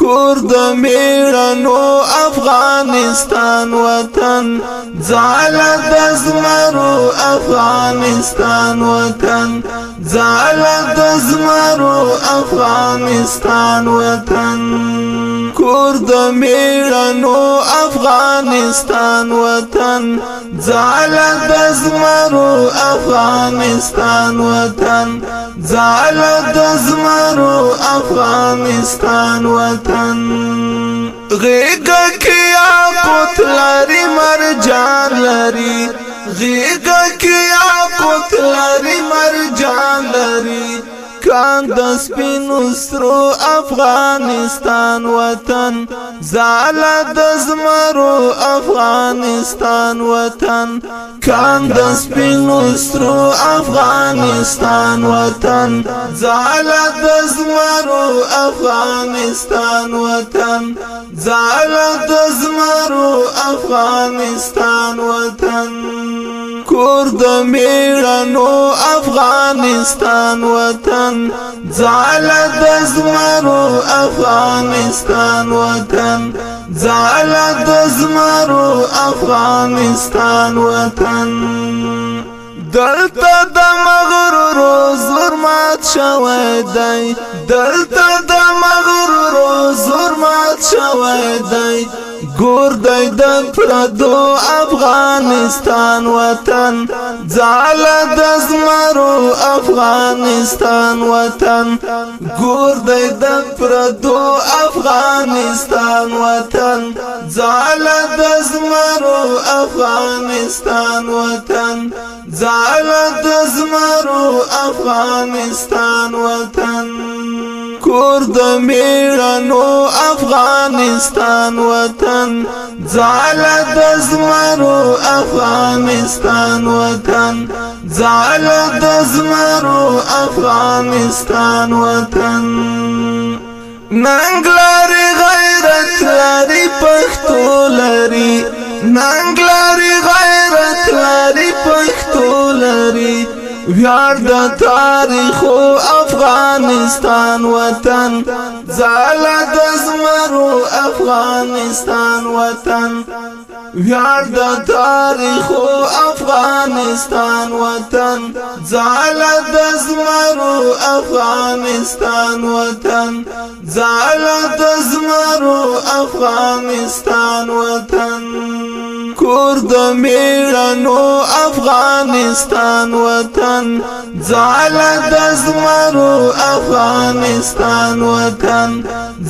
کور د میړنو افغانستان وطن ځاله د زمرو افغانستان وطن ځاله د زمرو افغانستان وطن کور د میړنو افغانستان وطن ځاله د زمرو افغانستان وطن ځاله د زمرو افغانستان وطن غیږه کې یاقوت لري مرجان لري غیږه کې یاقوت لري مرجان لري کان د سپینو سرو افغانستان وطن ځاله د زمرو افغانستان وطن کان د سپینو سرو افغانستان وطن ځاله د زمرو افغانستان وطن ځاله د زمرو افغانستان وطن کور د میړنو افغانستان وطن ځاله د زمرو افغانستان وطن ځاله د زمرو افغانستان وطن دلته د مغرورو زور مات شوی دی دلته د مغرورو زور مات شوی دی ګور دی د پردو افغانستان وطن ځاله د زمرو افغانستان وطن ګور دی د پردو افغانستان وطن ځاله د زمرو افغانستان وطن ځاله د زمرو افغانستان وطن کور د میړنو افغانستان وطن ځاله د زمرو افغانستان وطن ځاله د زمرو افغانستان وطن ننګ لري غیرت لري پښتو لري ننګ لري غیرت لري پښتو لري ویار د تاریخو افغانستان وطن ځاله د زمرو افغانستان وطن ویار د تاریخو افغانستان وطن ځاله د زمرو افغانستان وطن ځاله د زمرو افغانستان وطن کور د میړنو افغانستان وطن ځاله د زمرو افغانستان وطن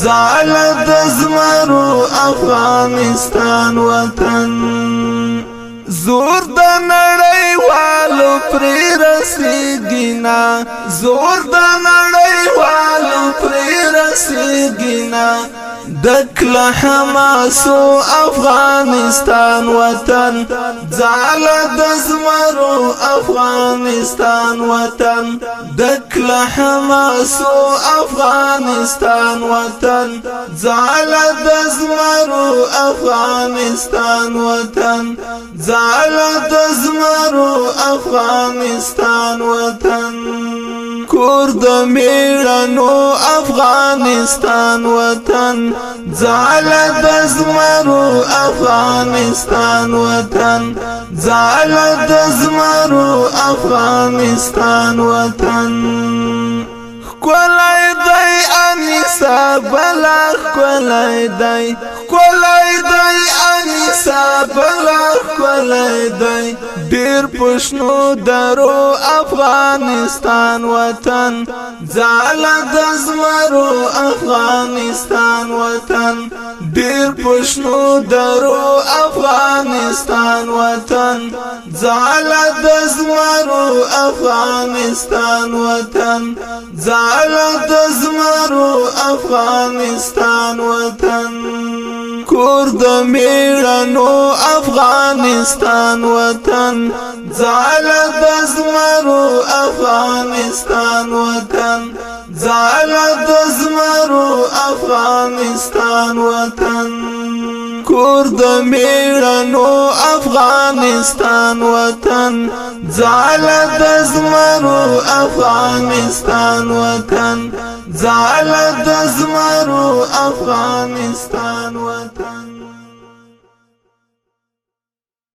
ځاله د زمرو افغانستان وطن زور د نړیوالو پرې رسیږي نه زور د نړیوالو پرې رسیږي نه دکله حماسو افغانستان وطن ځاله د زمرو افغانستان وطن دکله حماسو افغانستان وطن ځاله د زمرو افغانستان وطن ځاله د زمرو افغانستان وطن کور د میړنو افغانستان وطن ځاله د زمرو افغانستان وطن ځاله د زمرو افغانستان وطن ښکلی دی انیسه بله ښکلی دی ښکلی دی انیسه بله ښکلی دی ډېر په شنو درو افغانستان وطن ځاله د زمرو افغانستان وطن ډېر په شنو درو افغانستان وطن ځاله د زمرو افغانستان وطن ځاله د زمرو افغانستان وطن کور د میړنو افغانستان وطن ځاله د زمرو افغانستان وطن ځاله د زمرو افغانستان وطن کور د میړنو افغانستان وطن ځاله د زمرو افغانستان وطن زال د زمرو افغانستان وطن